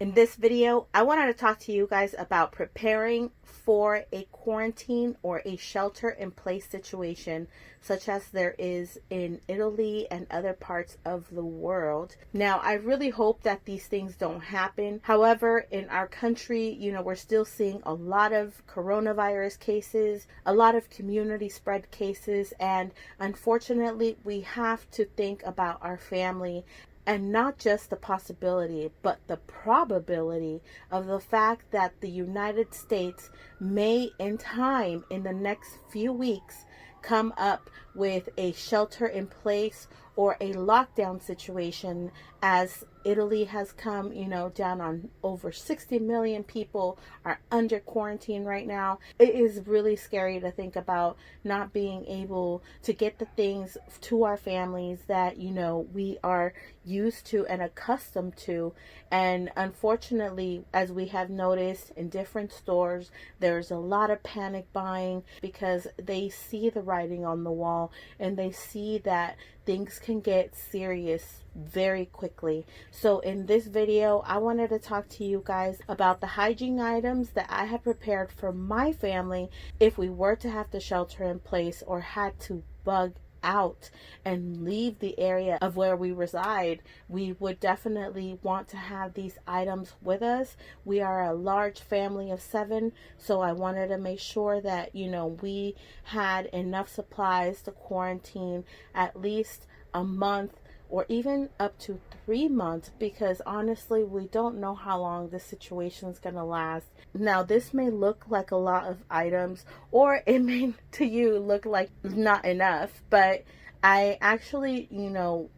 In this video, I wanted to talk to you guys about preparing for a quarantine or a shelter-in-place situation such as there is in Italy and other parts of the world. Now, I really hope that these things don't happen. However, in our country, we're still seeing a lot of coronavirus cases, a lot of community spread cases, and unfortunately, we have to think about our family and not just the possibility, but the probability of the fact that the United States may, in time, in the next few weeks, come up with a shelter in place or a lockdown situation, as Italy has come, down on over 60 million people are under quarantine right now. It is really scary to think about not being able to get the things to our families that, we are used to and accustomed to. And unfortunately, as we have noticed in different stores, there's a lot of panic buying because they see the writing on the wall and they see that things can get serious very quickly. So in this video, I wanted to talk to you guys about the hygiene items that I have prepared for my family if we were to have to shelter in place or had to bug out and leave the area of where we reside. We would definitely want to have these items with us. We are a large family of 7, so I wanted to make sure that we had enough supplies to quarantine at least a month or even up to 3 months, because honestly, we don't know how long this situation is going to last. Now, this may look like a lot of items, or it may to you look like not enough, but I actually,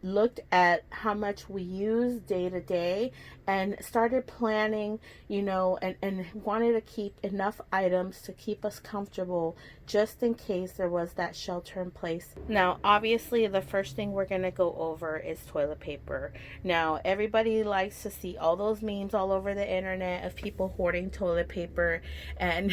looked at how much we use day to day and started planning, and wanted to keep enough items to keep us comfortable just in case there was that shelter in place. Now, obviously, the first thing we're going to go over is toilet paper. Now, everybody likes to see all those memes all over the internet of people hoarding toilet paper. And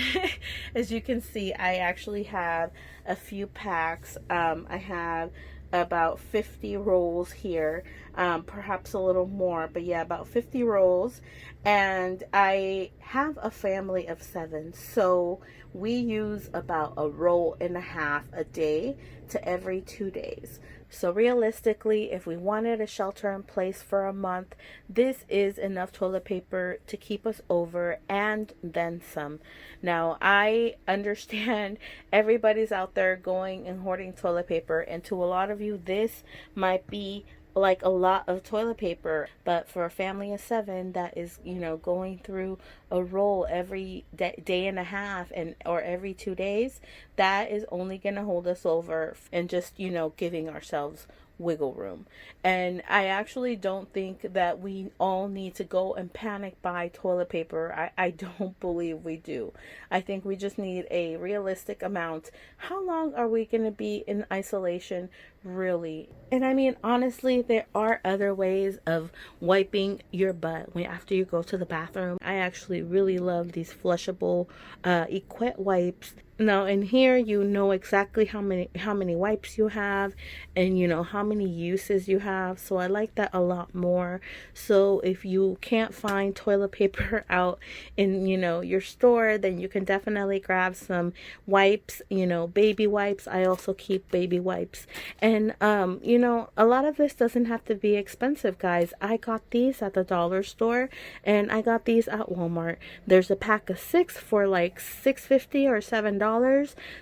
as you can see, I actually have a few packs. I have about 50 rolls here, perhaps a little more, but yeah, about 50 rolls. And I have a family of 7, so we use about a roll and a half a day to every 2 days. So realistically, if we wanted a shelter in place for a month, this is enough toilet paper to keep us over and then some. Now, I understand everybody's out there going and hoarding toilet paper, and to a lot of you, this might be like a lot of toilet paper, but for a family of 7 that is going through a roll every day and a half or every 2 days, that is only going to hold us over and just giving ourselves wiggle room. And I actually don't think that we all need to go and panic buy toilet paper. I don't believe we do. I think we just need a realistic amount. How long are we going to be in isolation, really? And I mean, honestly, there are other ways of wiping your butt after you go to the bathroom. I actually really love these flushable Equette wipes. Now, in here, exactly how many wipes you have, and how many uses you have. So I like that a lot more. So if you can't find toilet paper out in your store, then you can definitely grab some wipes. Baby wipes. I also keep baby wipes, and a lot of this doesn't have to be expensive, guys. I got these at the dollar store, and I got these at Walmart. There's a pack of 6 for like $6.50 or $7.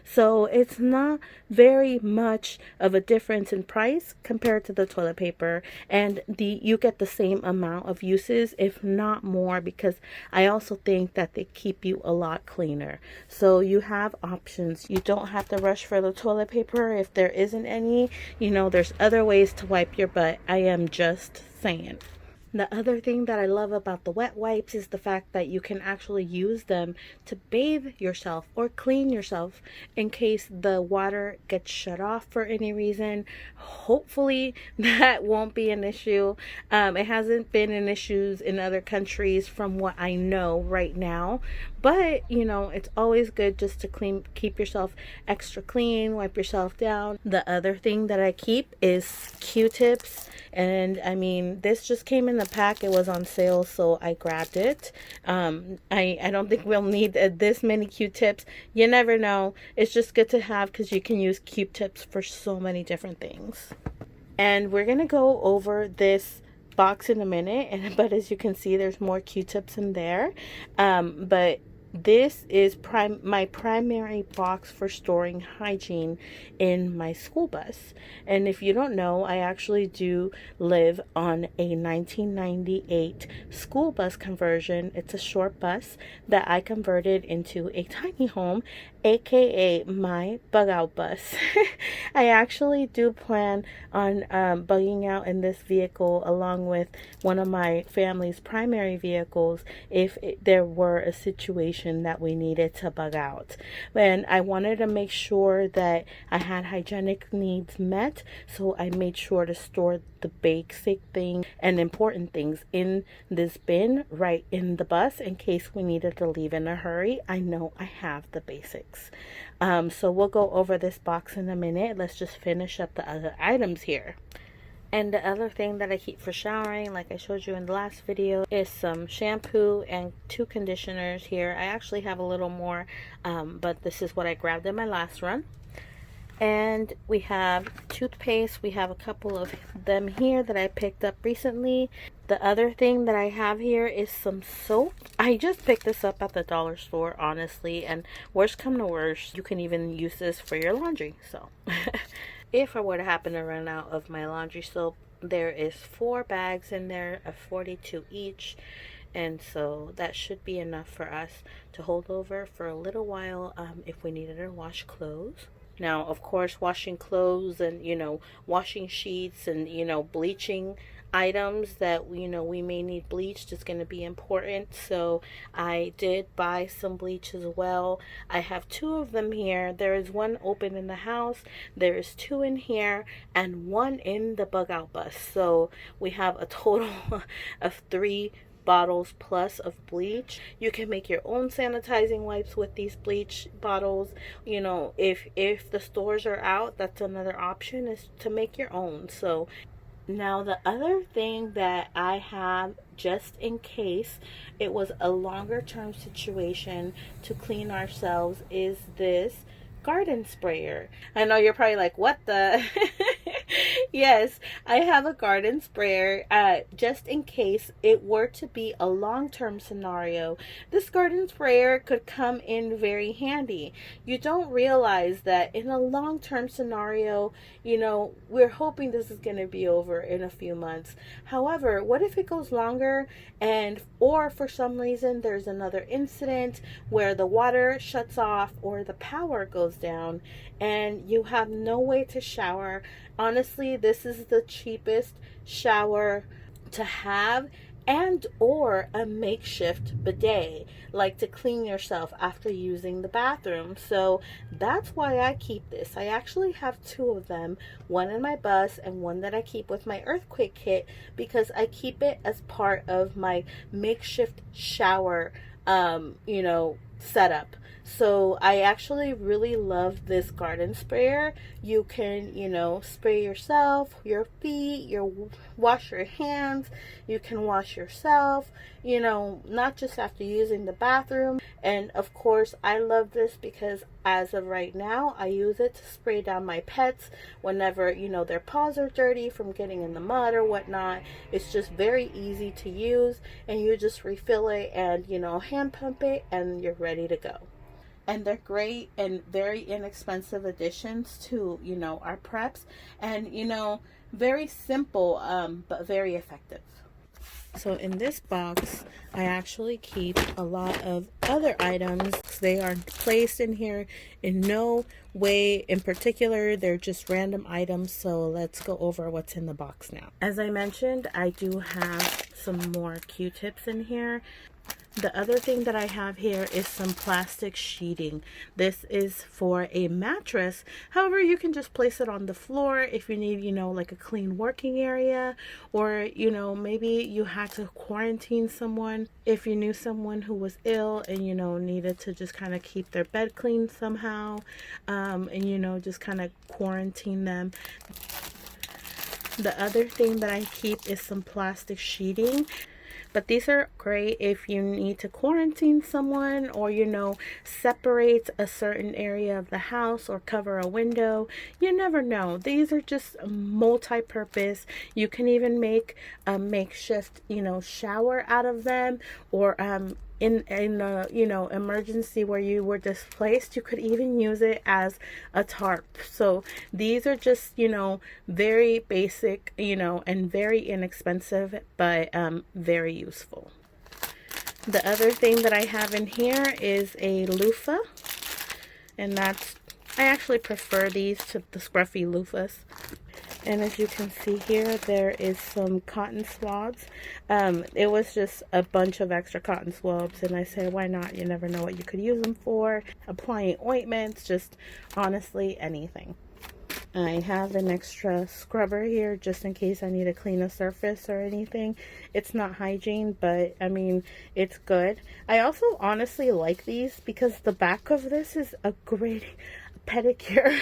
So it's not very much of a difference in price compared to the toilet paper, and you get the same amount of uses, if not more, because I also think that they keep you a lot cleaner. So you have options. You don't have to rush for the toilet paper if there isn't any. There's other ways to wipe your butt. I am just saying. The other thing that I love about the wet wipes is the fact that you can actually use them to bathe yourself or clean yourself in case the water gets shut off for any reason. Hopefully that won't be an issue. It hasn't been an issue in other countries from what I know right now. But, it's always good just to keep yourself extra clean, wipe yourself down. The other thing that I keep is Q-tips. And I mean, this just came in the pack. It was on sale, so I grabbed it. I don't think we'll need this many Q-tips. You never know. It's just good to have because you can use Q-tips for so many different things. And we're going to go over this box in a minute, but as you can see, there's more Q-tips in there. But this is my primary box for storing hygiene in my school bus. And if you don't know, I actually do live on a 1998 school bus conversion. It's a short bus that I converted into a tiny home, aka my bug out bus. I actually do plan on bugging out in this vehicle along with one of my family's primary vehicles if there were a situation that we needed to bug out. And I wanted to make sure that I had hygienic needs met, so I made sure to store the basic things and important things in this bin right in the bus in case we needed to leave in a hurry. I know I have the basics. So we'll go over this box in a minute. Let's just finish up the other items here. And the other thing that I keep for showering, like I showed you in the last video, is some shampoo and 2 conditioners here. I actually have a little more, but this is what I grabbed in my last run. And we have toothpaste. We have a couple of them here that I picked up recently. The other thing that I have here is some soap. I just picked this up at the dollar store, honestly, and worst come to worst, you can even use this for your laundry. So if I were to happen to run out of my laundry soap, there is 4 bags in there of 42 each. And so that should be enough for us to hold over for a little while if we needed to wash clothes. Now, of course, washing clothes and, washing sheets and, bleaching items that, we may need bleached is going to be important. So I did buy some bleach as well. I have 2 of them here. There is 1 open in the house. There is 2 in here and 1 in the bug out bus. So we have a total of 3 bottles plus of bleach. You can make your own sanitizing wipes with these bleach bottles. If the stores are out, that's another option, is to make your own. So now the other thing that I have, just in case it was a longer term situation to clean ourselves, is this garden sprayer. I know you're probably like, what the yes, I have a garden sprayer just in case it were to be a long-term scenario. This garden sprayer could come in very handy. You don't realize that in a long-term scenario, we're hoping this is going to be over in a few months. However, what if it goes longer or for some reason there's another incident where the water shuts off or the power goes down and you have no way to shower? Honestly, this is the cheapest shower to have, and or a makeshift bidet, like to clean yourself after using the bathroom. So that's why I keep this. I actually have 2 of them, 1 in my bus and 1 that I keep with my earthquake kit, because I keep it as part of my makeshift shower setup. So I actually really love this garden sprayer. You can, spray yourself, your feet, wash your hands. You can wash yourself, not just after using the bathroom. And of course, I love this because as of right now, I use it to spray down my pets whenever, their paws are dirty from getting in the mud or whatnot. It's just very easy to use, and you just refill it and, hand pump it and you're ready to go. And they're great and very inexpensive additions to, our preps. And, very simple, but very effective. So in this box, I actually keep a lot of other items. They are placed in here in no way in particular. They're just random items. So let's go over what's in the box now. As I mentioned, I do have some more Q-tips in here. The other thing that I have here is some plastic sheeting. This is for a mattress. However, you can just place it on the floor if you need, like a clean working area, or, maybe you had to quarantine someone. If you knew someone who was ill and, needed to just kind of keep their bed clean somehow, and, just kind of quarantine them. The other thing that I keep is some plastic sheeting. But these are great if you need to quarantine someone, or, you know, separate a certain area of the house or cover a window. You never know. These are just multi-purpose. You can even make a makeshift, you know, shower out of them, or in a, you know, emergency where you were displaced, you could even use it as a tarp. So these are just, you know, very basic, you know, and very inexpensive, but very useful. The other thing that I have in here is a loofah, and that's, I actually prefer these to the scruffy loofahs. And as you can see here, there is some cotton swabs. It was just a bunch of extra cotton swabs, and I said, why not? You never know what you could use them for. Applying ointments, just honestly anything. I have an extra scrubber here just in case I need to clean a surface or anything. It's not hygiene, but I mean, it's good. I also honestly like these because the back of this is a great pedicure.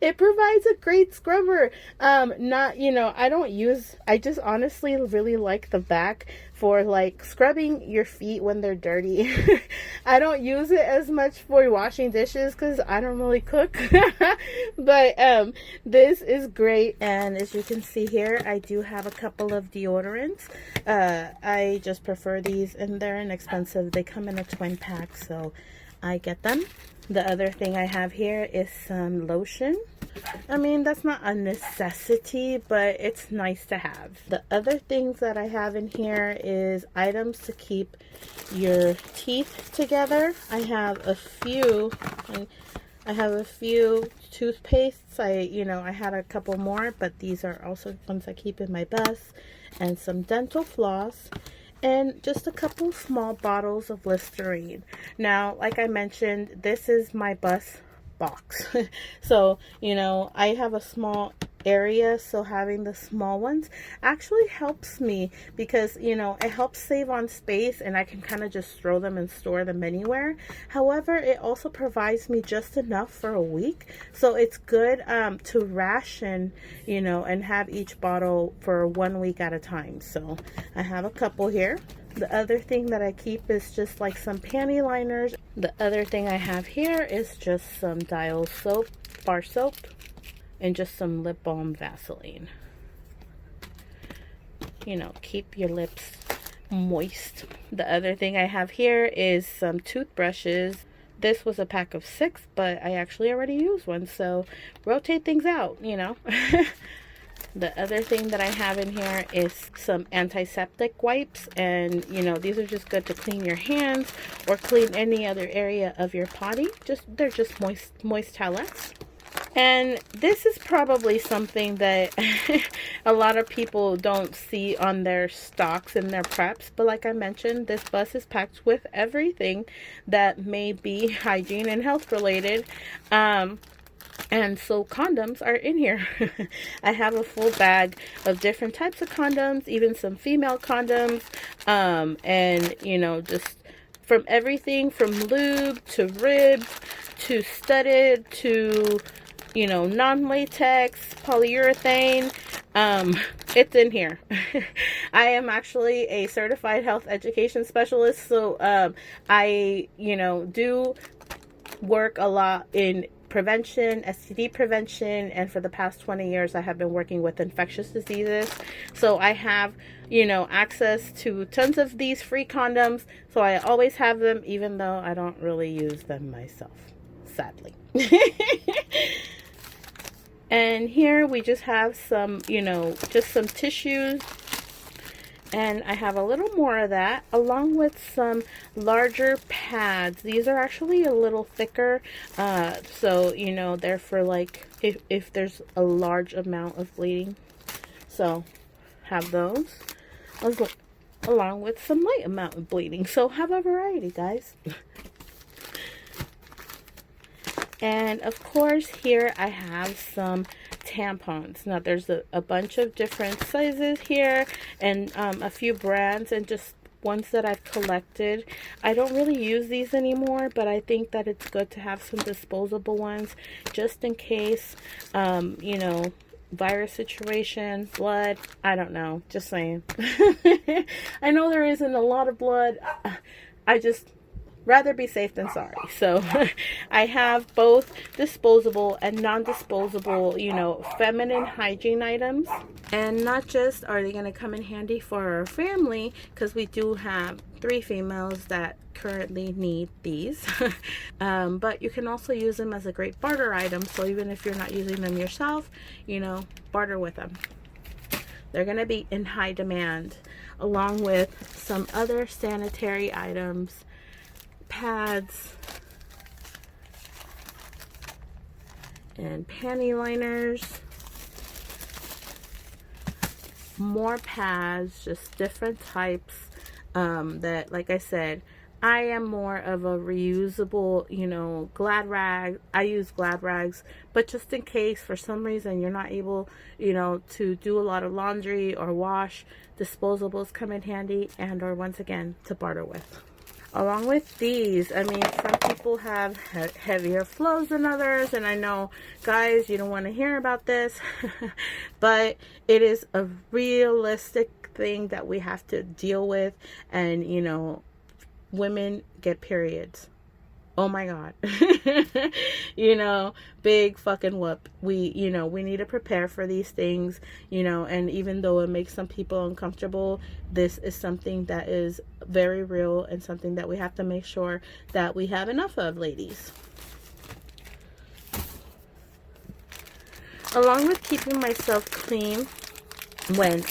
It provides a great scrubber. Not, you know, I just honestly really like the back for like scrubbing your feet when they're dirty. I don't use it as much for washing dishes because I don't really cook. But this is great. And as you can see here, I do have a couple of deodorants. I just prefer these, and they're inexpensive. They come in a twin pack, so I get them. The other thing I have here is some lotion. I mean, that's not a necessity, but it's nice to have. The other things that I have in here is items to keep your teeth together. I have a few toothpastes. I had a couple more, but these are also ones I keep in my bus, and some dental floss, and just a couple small bottles of Listerine. Now, like I mentioned, this is my bus box. So, you know, I have a small area, so having the small ones actually helps me because, you know, it helps save on space, and I can kind of just throw them and store them anywhere. However, it also provides me just enough for a week, so it's good to ration, you know, and have each bottle for 1 week at a time. So I have a couple here. The other thing that I keep is just like some panty liners. The other thing I have here is just some Dial soap, bar soap, and just some lip balm Vaseline. You know, keep your lips moist. The other thing I have here is some toothbrushes. This was a pack of 6, but I actually already used one, so rotate things out, you know. The other thing that I have in here is some antiseptic wipes, and you know, these are just good to clean your hands or clean any other area of your potty. They're just moist towelettes. And this is probably something that a lot of people don't see on their stocks and their preps, but like I mentioned, this bus is packed with everything that may be hygiene and health related. And so condoms are in here. I have a full bag of different types of condoms, even some female condoms, and you know, just from everything from lube to ribbed to studded to, you know, non-latex, polyurethane. It's in here. I am actually a certified health education specialist, so I, you know, do work a lot in prevention, STD prevention, and for the past 20 years I have been working with infectious diseases. So I have, you know, access to tons of these free condoms, so I always have them, even though I don't really use them myself, sadly. And here we just have some, you know, just some tissues. And I have a little more of that, along with some larger pads. These are actually a little thicker, so, you know, they're for like if there's a large amount of bleeding. So have those, along with some light amount of bleeding. So have a variety, guys. And of course, here I have some tampons. Now there's a bunch of different sizes here, and a few brands, and just ones that I've collected. I don't really use these anymore, but I think that it's good to have some disposable ones just in case, you know, virus situation, blood, I don't know, just saying. I know there isn't a lot of blood. I just rather be safe than sorry. So I have both disposable and non-disposable, you know, feminine hygiene items. And not just are they going to come in handy for our family, because we do have 3 females that currently need these. But you can also use them as a great barter item. So even if you're not using them yourself, you know, barter with them. They're going to be in high demand, along with some other sanitary items, pads, and panty liners, more pads, just different types, that, like I said, I am more of a reusable, you know, Glad rag. I use Glad rags, but just in case for some reason you're not able, you know, to do a lot of laundry or wash, disposables come in handy, and or once again to barter with. Along with these, I mean, some people have heavier flows than others, and I know, guys, you don't want to hear about this, but it is a realistic thing that we have to deal with. And, you know, women get periods. Oh my God. You know, big fucking whoop. We need to prepare for these things, you know, and even though it makes some people uncomfortable, this is something that is very real and something that we have to make sure that we have enough of, ladies. Along with keeping myself clean when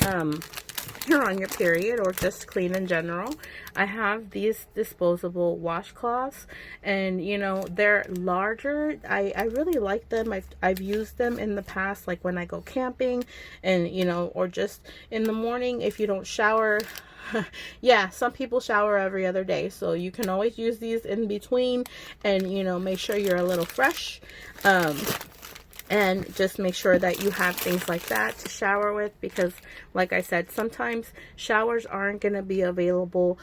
you're on your period, or just clean in general, I have these disposable washcloths, and you know, they're larger. I really like them. I've used them in the past, like when I go camping, and you know, or just in the morning if you don't shower. Yeah, some people shower every other day, so you can always use these in between, and you know, make sure you're a little fresh. And just make sure that you have things like that to shower with, because like I said, sometimes showers aren't going to be available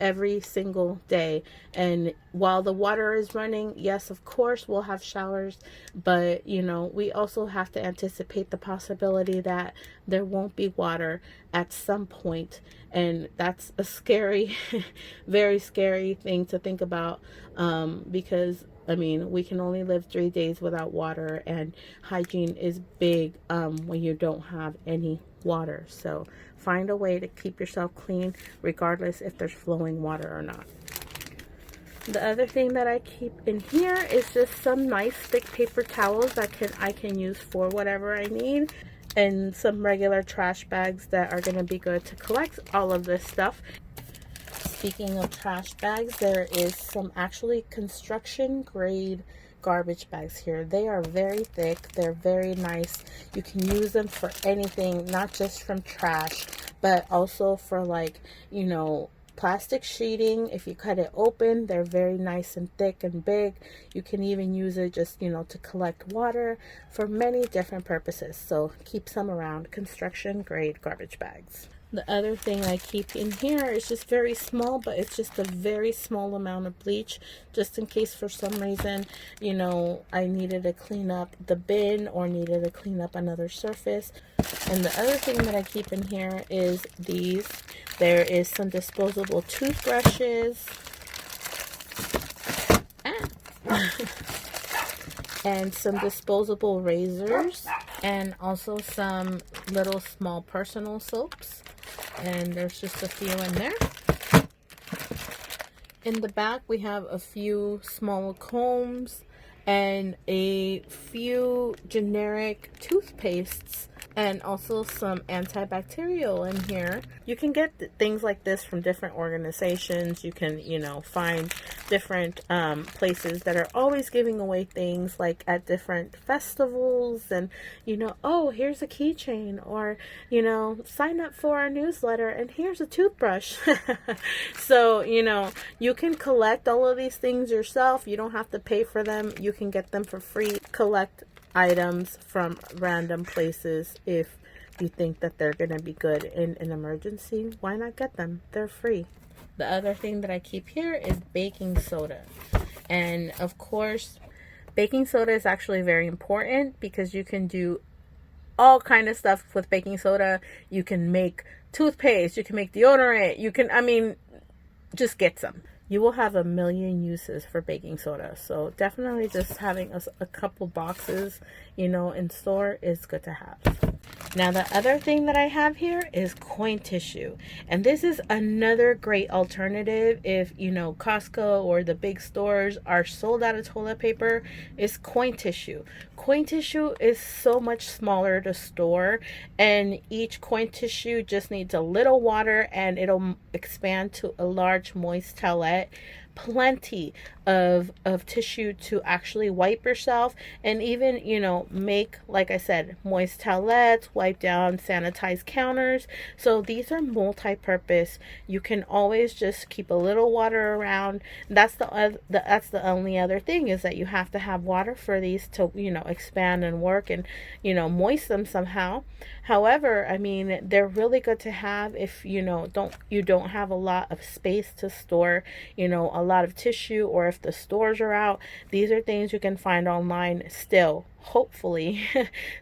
every single day. And while the water is running, yes, of course we'll have showers, but you know, we also have to anticipate the possibility that there won't be water at some point. And that's a scary, very scary thing to think about, because I mean, we can only live 3 days without water, and hygiene is big when you don't have any water. So find a way to keep yourself clean regardless if there's flowing water or not. The other thing that I keep in here is just some nice thick paper towels that I can use for whatever I need, and some regular trash bags that are going to be good to collect all of this stuff. Speaking of trash bags, there is some actually construction grade garbage bags here. They are very thick. They're very nice. You can use them for anything, not just from trash, but also for, like, you know, plastic sheeting. If you cut it open, they're very nice and thick and big. You can even use it just, you know, to collect water for many different purposes. So keep some around. Construction grade garbage bags. The other thing I keep in here is just very small, but it's just a very small amount of bleach, just in case for some reason, you know, I needed to clean up the bin or needed to clean up another surface. And the other thing that I keep in here is these. There is some disposable toothbrushes. And some disposable razors, and also some little small personal soaps. And there's just a few in there. In the back, we have a few small combs and a few generic toothpastes, and also some antibacterial in here. You can get things like this from different organizations. You can, you know, find different places that are always giving away things, like at different festivals, and, you know, oh, here's a keychain, or, you know, sign up for our newsletter and here's a toothbrush. So, you know, you can collect all of these things yourself. You don't have to pay for them. You can get them for free. Collect items from random places. If you think that they're going to be good in an emergency, why not get them? They're free. The other thing that I keep here is baking soda. And of course, baking soda is actually very important, because you can do all kind of stuff with baking soda. You can make toothpaste, you can make deodorant, you can, I mean, just get some. You will have a million uses for baking soda. So definitely just having a couple boxes, you know, in store is good to have. Now the other thing that I have here is coin tissue. And this is another great alternative if, you know, Costco or the big stores are sold out of toilet paper, is coin tissue. Coin tissue is so much smaller to store, and each coin tissue just needs a little water and it'll expand to a large moist towelette. Plenty of tissue to actually wipe yourself, and even, you know, make, like I said, moist towelettes, wipe down, sanitize counters. So these are multi-purpose. You can always just keep a little water around. That's the only other thing, is that you have to have water for these to, you know, expand and work and, you know, moist them somehow. However, I mean, they're really good to have if, you know, don't have a lot of space to store, you know, a lot of tissue, or if the stores are out. These are things you can find online still, hopefully.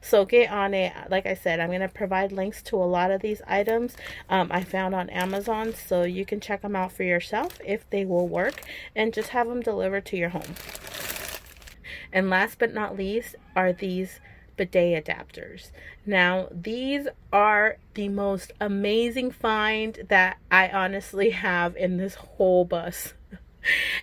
So get on it. Like I said, I'm going to provide links to a lot of these items I found on Amazon, so you can check them out for yourself if they will work, and just have them delivered to your home. And last but not least are these bidet adapters. Now, these are the most amazing find that I honestly have in this whole bus.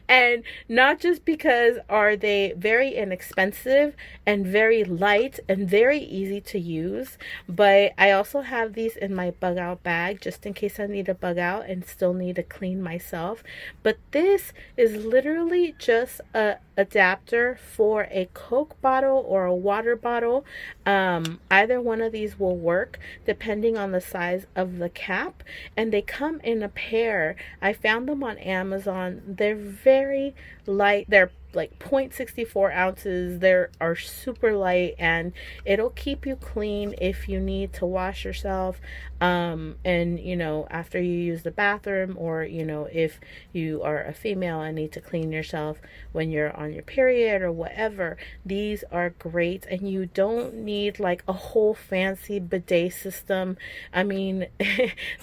And not just because are they very inexpensive and very light and very easy to use, but I also have these in my bug out bag just in case I need to bug out and still need to clean myself. But this is literally just a adapter for a Coke bottle or a water bottle. Either one of these will work depending on the size of the cap, and they come in a pair. I found them on Amazon. They're very light. They're like 0.64 ounces. They are super light, and it'll keep you clean if you need to wash yourself, and you know, after you use the bathroom, or you know, if you are a female and need to clean yourself when you're on your period or whatever. These are great, and you don't need like a whole fancy bidet system. I mean,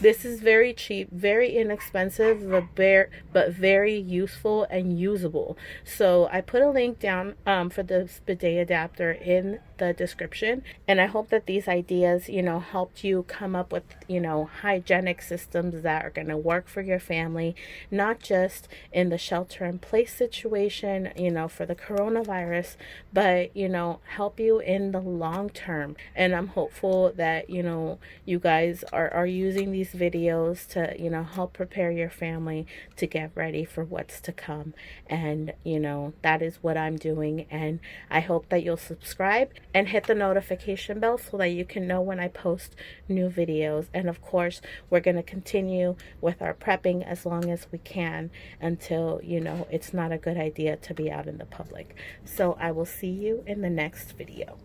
this is very cheap, very inexpensive, but very useful and usable. So I put a link down for this bidet adapter in the description, and I hope that these ideas, you know, helped you come up with, you know, hygienic systems that are going to work for your family, not just in the shelter in place situation, you know, for the coronavirus, but, you know, help you in the long term. And I'm hopeful that, you know, you guys are using these videos to, you know, help prepare your family to get ready for what's to come. And, you know, that is what I'm doing, and I hope that you'll subscribe and hit the notification bell so that you can know when I post new videos. And of course, we're going to continue with our prepping as long as we can until, you know, it's not a good idea to be out in the public. So I will see you in the next video.